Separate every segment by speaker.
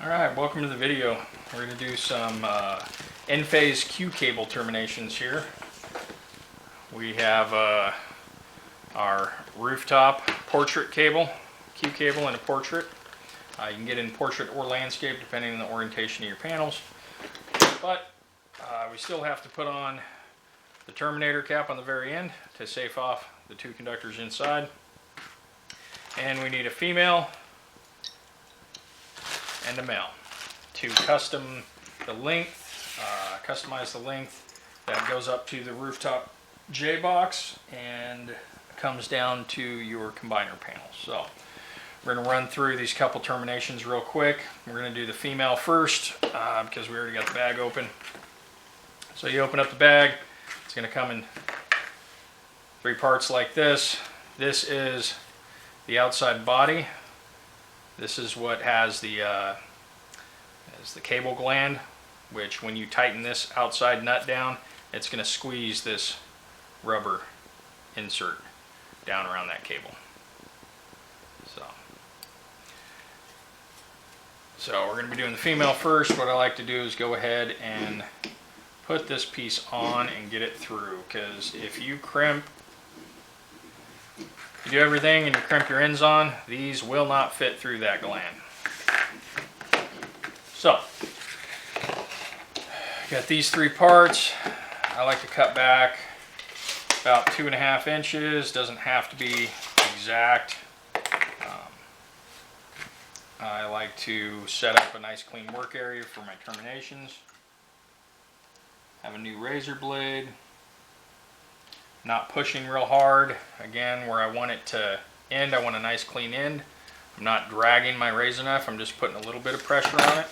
Speaker 1: Alright, welcome to the video. We're going to do some Enphase Q-cable terminations here. We have our rooftop portrait cable, Q-cable in a portrait. You can get it in portrait or landscape depending on the orientation of your panels. But we still have to put on the terminator cap on the very end to safe off the two conductors inside. And we need a female and a male to customize the length that goes up to the rooftop J box and comes down to your combiner panel. So we're going to run through these couple terminations real quick. We're going to do the female first because we already got the bag open. So you open up the bag, it's going to come in three parts like this. This is the outside body. This is what has the cable gland, which when you tighten this outside nut down, it's going to squeeze this rubber insert down around that cable. So we're going to be doing the female first. What I like to do is go ahead and put this piece on and get it through, because if you crimp, you do everything and you crimp your ends on, these will not fit through that gland. So, got these three parts. I like to cut back about 2.5 inches. Doesn't have to be exact. I like to set up a nice clean work area for my terminations. Have a new razor blade. Not pushing real hard. Again, where I want it to end, I want a nice clean end. I'm not dragging my razor knife, I'm just putting a little bit of pressure on it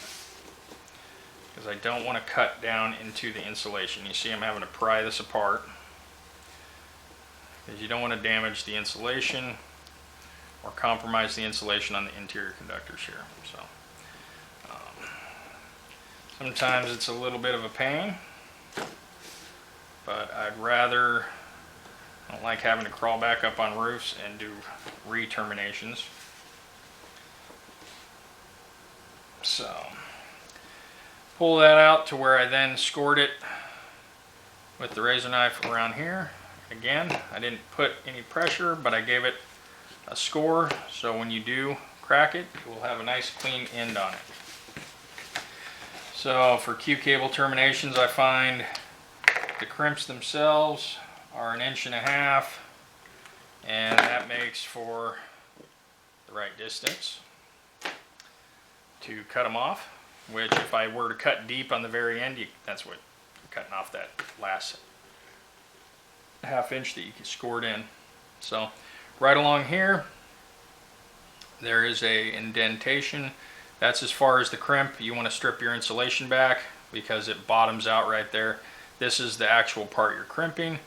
Speaker 1: because I don't want to cut down into the insulation. You see I'm having to pry this apart because you don't want to damage the insulation or compromise the insulation on the interior conductors here. So sometimes it's a little bit of a pain, but I don't like having to crawl back up on roofs and do re-terminations. So pull that out to where I then scored it with the razor knife around here. Again, I didn't put any pressure, but I gave it a score, so when you do crack it, it will have a nice clean end on it. So for Q-cable terminations, I find the crimps themselves are 1.5 inches, and that makes for the right distance to cut them off, which if I were to cut deep on the very end, that's what you're cutting off, that last 1/2 inch that you scored in. So right along here there is a indentation. That's as far as the crimp. You want to strip your insulation back because it bottoms out right there. This is the actual part you're crimping.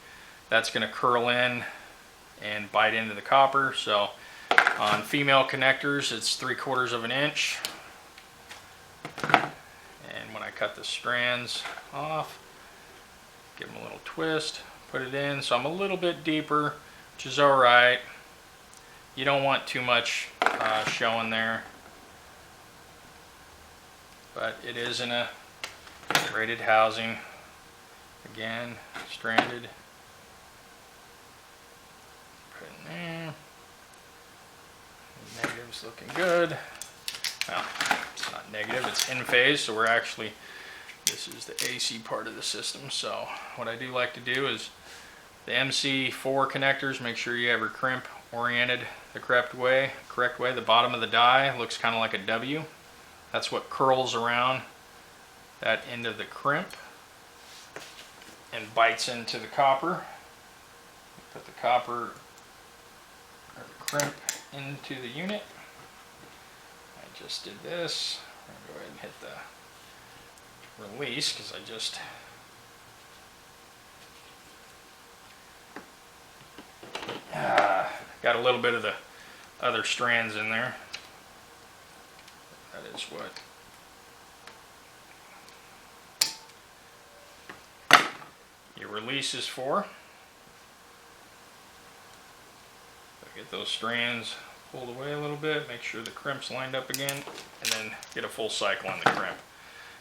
Speaker 1: That's going to curl in and bite into the copper. So on female connectors, it's 3/4 inch. And when I cut the strands off, give them a little twist, put it in. So I'm a little bit deeper, which is all right. You don't want too much showing there, but it is in a rated housing. Again, stranded. Put it in there. Negative's looking good. Well, it's not negative, it's in phase, so this is the AC part of the system. So what I do like to do is the MC4 connectors, make sure you have your crimp oriented the correct way. The bottom of the die looks kind of like a W. That's what curls around that end of the crimp and bites into the copper. Put the copper or the crimp into the unit. I just did this. I'm going to go ahead and hit the release because I just got a little bit of the other strands in there. That is what your release is for. Get those strands pull it away a little bit, make sure the crimp's lined up again, and then get a full cycle on the crimp.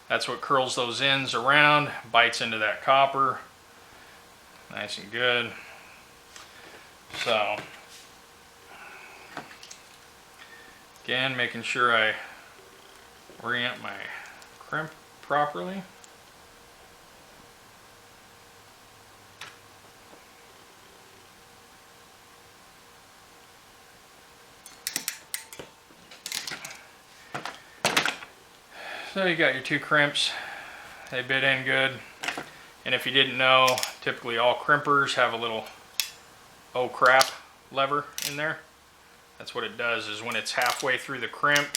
Speaker 1: That's what curls those ends around, bites into that copper, nice and good. So, again, making sure I orient my crimp properly. So you got your two crimps, they bit in good. And if you didn't know, typically all crimpers have a little oh crap lever in there. That's what it does, is when it's halfway through the crimp,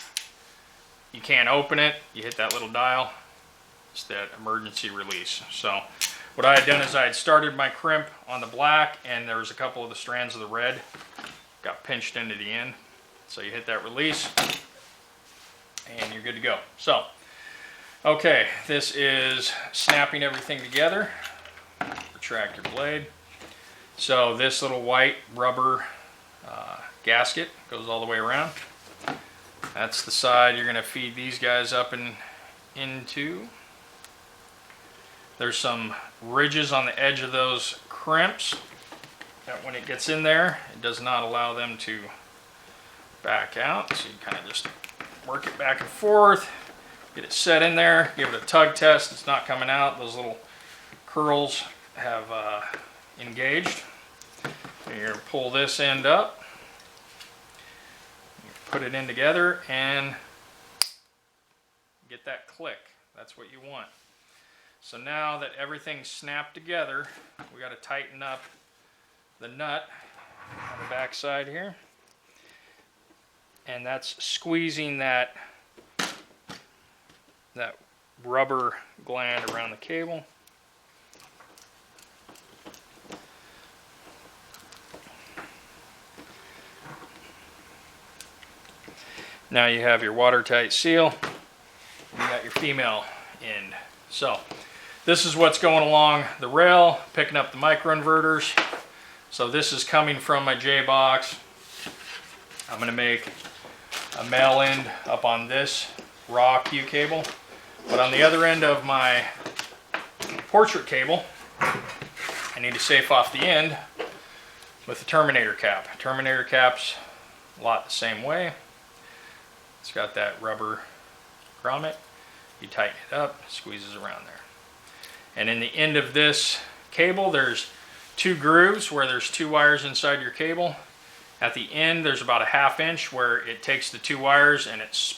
Speaker 1: you can't open it, you hit that little dial, it's that emergency release. So what I had done is I had started my crimp on the black, and there was a couple of the strands of the red got pinched into the end. So you hit that release and you're good to go. So, okay, this is snapping everything together. Retract your blade. So this little white rubber gasket goes all the way around. That's the side you're going to feed these guys up and into. There's some ridges on the edge of those crimps that when it gets in there, it does not allow them to back out. So you kind of just work it back and forth, get it set in there, give it a tug test. It's not coming out. Those little curls have engaged. And you're going to pull this end up, put it in together, and get that click. That's what you want. So now that everything's snapped together, we got to tighten up the nut on the back side here. And that's squeezing that rubber gland around the cable. Now you have your watertight seal. You got your female end. So this is what's going along the rail, picking up the microinverters. So this is coming from my J box. I'm going to make a male end up on this raw Q-cable. But on the other end of my portrait cable, I need to safe off the end with the terminator cap. Terminator cap's a lot the same way. It's got that rubber grommet. You tighten it up, it squeezes around there. And in the end of this cable, there's two grooves where there's two wires inside your cable. At the end, there's about a 1/2 inch where it takes the two wires and it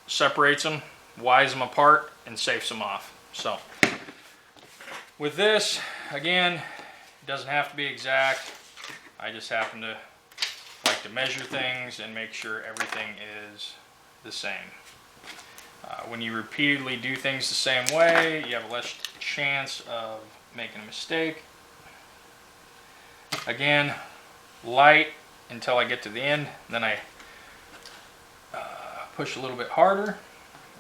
Speaker 1: separates them, wires them apart, and safes them off. So with this, again, it doesn't have to be exact. I just happen to like to measure things and make sure everything is the same. When you repeatedly do things the same way, you have less chance of making a mistake. Again, light until I get to the end, then I push a little bit harder,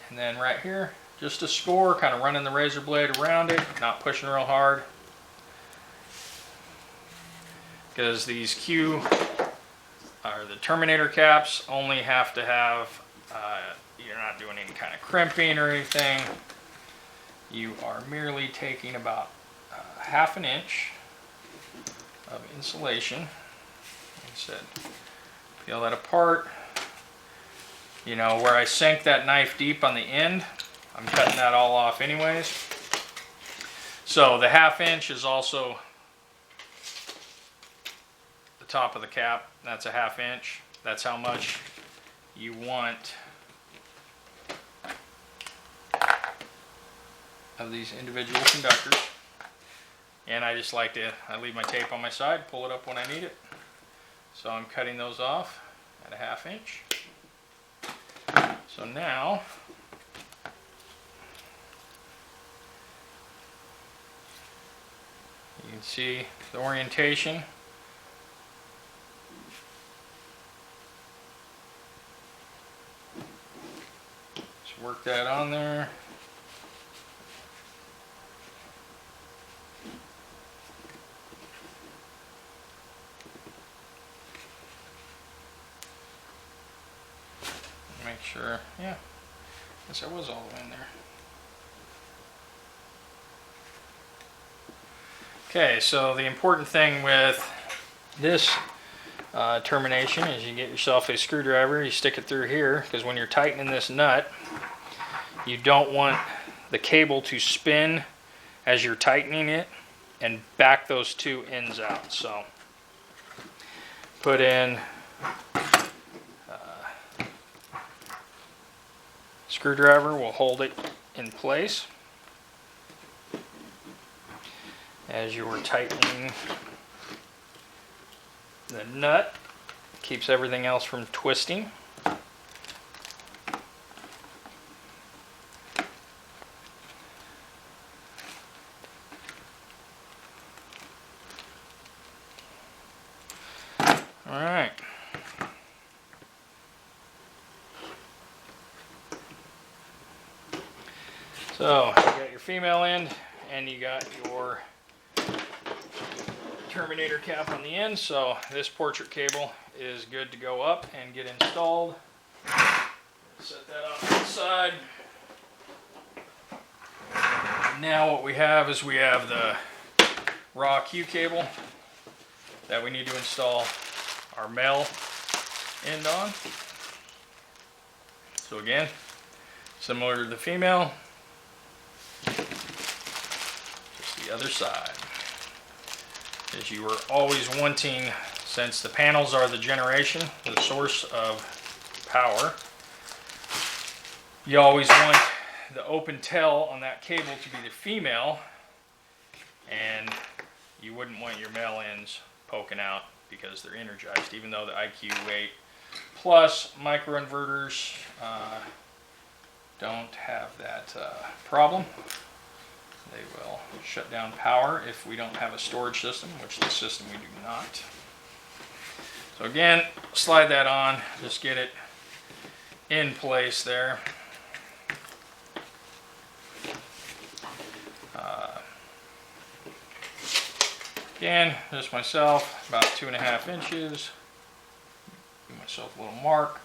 Speaker 1: and then right here, just a score, kind of running the razor blade around it, not pushing real hard, because these the Terminator caps only have to have, you're not doing any kind of crimping or anything. You are merely taking about 1/2 inch of insulation. Like I said, peel that apart. You know, where I sank that knife deep on the end, I'm cutting that all off anyways. So the 1/2 inch is also the top of the cap. That's a 1/2 inch. That's how much you want of these individual conductors. And I just like to, I leave my tape on my side, pull it up when I need it. So I'm cutting those off at a 1/2 inch. So now, you can see the orientation. Just work that on there. sure. Yeah. Guess I was all the way in there. Okay, so the important thing with this termination is you get yourself a screwdriver, you stick it through here, because when you're tightening this nut, you don't want the cable to spin as you're tightening it and back those two ends out. So put in screwdriver will hold it in place as you are tightening the nut. Keeps everything else from twisting. All right. So you got your female end and you got your terminator cap on the end. So this portrait cable is good to go up and get installed. Set that off to the side. Now what we have is we have the raw Q-cable that we need to install our male end on. So again, similar to the female, just the other side. As you were always wanting, since the panels are the generation, the source of power, you always want the open tail on that cable to be the female, and you wouldn't want your male ends poking out because they're energized, even though the IQ8 Plus microinverters don't have that problem. They will shut down power if we don't have a storage system, which this system we do not. So again, slide that on, just get it in place there. Again, just myself, about 2.5 inches. Give myself a little mark.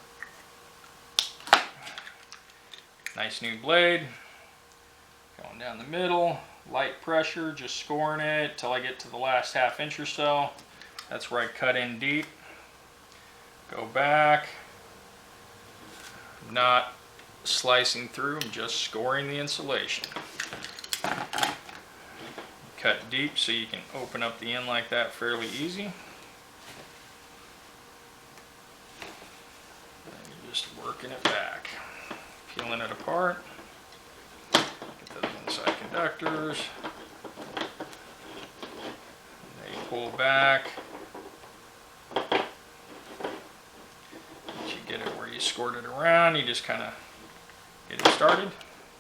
Speaker 1: Nice new blade. Going down the middle, light pressure, just scoring it till I get to the last 1/2 inch or so. That's where I cut in deep. Go back. Not slicing through, I'm just scoring the insulation. Cut deep so you can open up the end like that fairly easy. And you're just working it back, peeling it apart. Get those inside conductors. And they pull back. Once you get it where you scored it around, you just kind of get it started,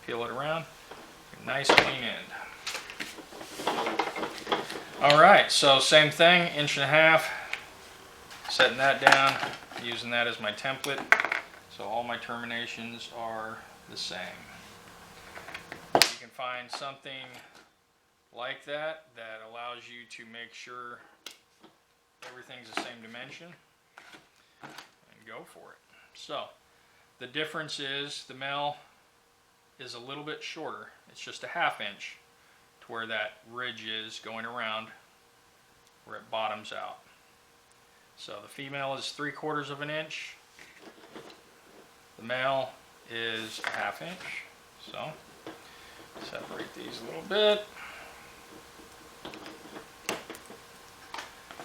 Speaker 1: peel it around. Nice clean end. Alright, so same thing, 1.5 inches, setting that down, using that as my template. So all my terminations are the same. You can find something like that that allows you to make sure everything's the same dimension and go for it. So the difference is the male is a little bit shorter. It's just 1/2 inch to where that ridge is going around where it bottoms out. So the female is 3/4 of an inch. The male is 1/2 inch. So separate these a little bit.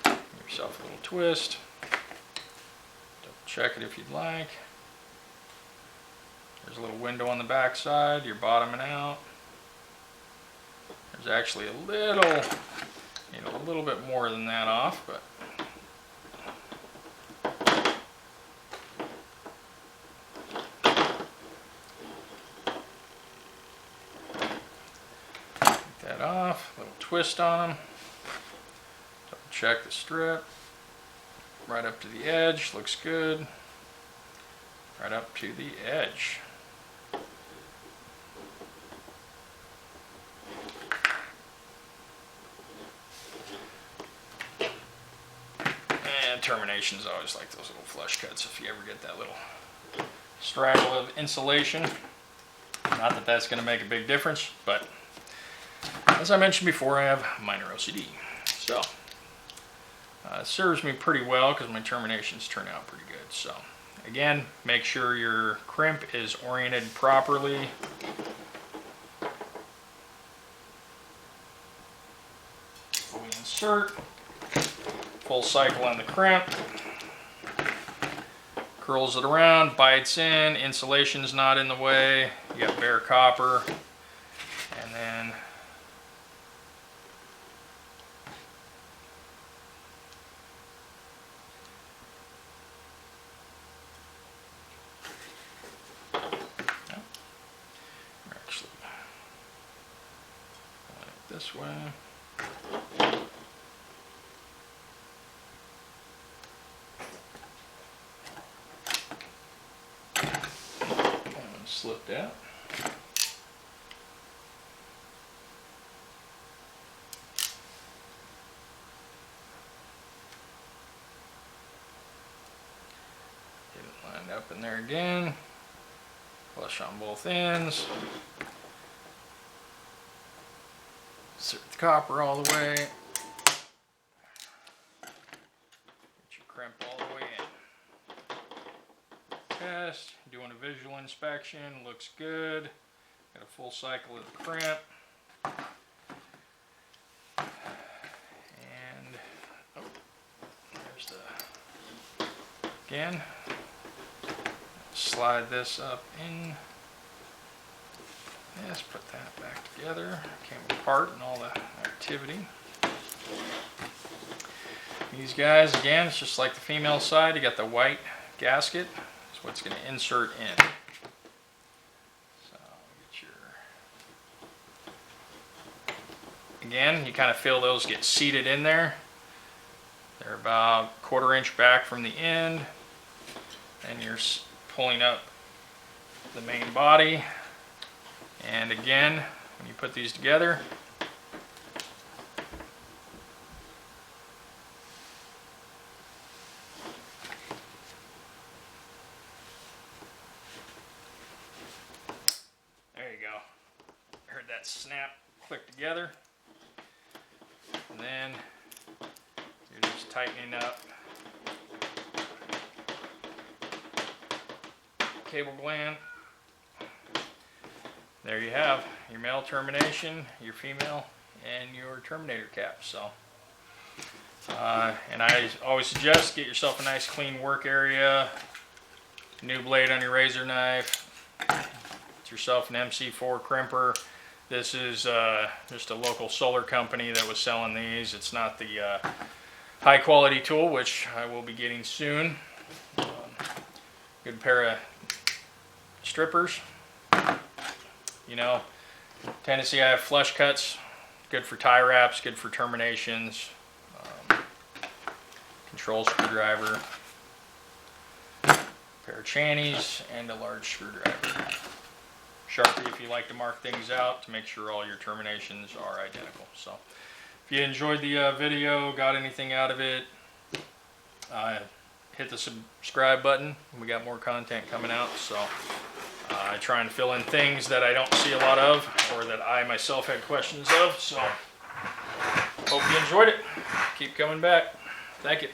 Speaker 1: Give yourself a little twist. Double check it if you'd like. There's a little window on the back side. You're bottoming out. There's actually a little, need a little bit more than that off, but take that off. A little twist on them. Double check the strip. Right up to the edge. Looks good. Right up to the edge. Terminations, I always like those little flush cuts if you ever get that little straggle of insulation. Not that that's going to make a big difference, but as I mentioned before, I have minor OCD. So it serves me pretty well because my terminations turn out pretty good. So again, make sure your crimp is oriented properly. We insert, full cycle on the crimp, curls it around, bites in, insulation's not in the way, you got bare copper, and then we're actually going it this way. Slipped out. Get it lined up in there again. Flush on both ends. Insert the copper all the way. Get your crimp all the way in. Test, doing a visual inspection, looks good. Got a full cycle of the crimp. And oh, there's the, again, slide this up in. Let's put that back together. Came apart and all the activity. These guys, again, it's just like the female side. You got the white gasket. What's going to insert in. So get your, again, you kind of feel those get seated in there. They're about 1/4 inch back from the end, and you're pulling up the main body. And again, when you put these together, that snap click together, and then you're just tightening up cable gland. There you have your male termination, your female, and your terminator cap. So and I always suggest get yourself a nice clean work area, new blade on your razor knife, get yourself an MC4 crimper. This is just a local solar company that was selling these. It's not the high quality tool, which I will be getting soon. Good pair of strippers. You know, Tennessee, I have flush cuts. Good for tie wraps, good for terminations. Control screwdriver. Pair of trannies and a large screwdriver. Sharpie if you like to mark things out to make sure all your terminations are identical. So if you enjoyed the video, got anything out of it, hit the subscribe button. We got more content coming out, so I try and fill in things that I don't see a lot of or that I myself had questions of. So hope you enjoyed it. Keep coming back. Thank you.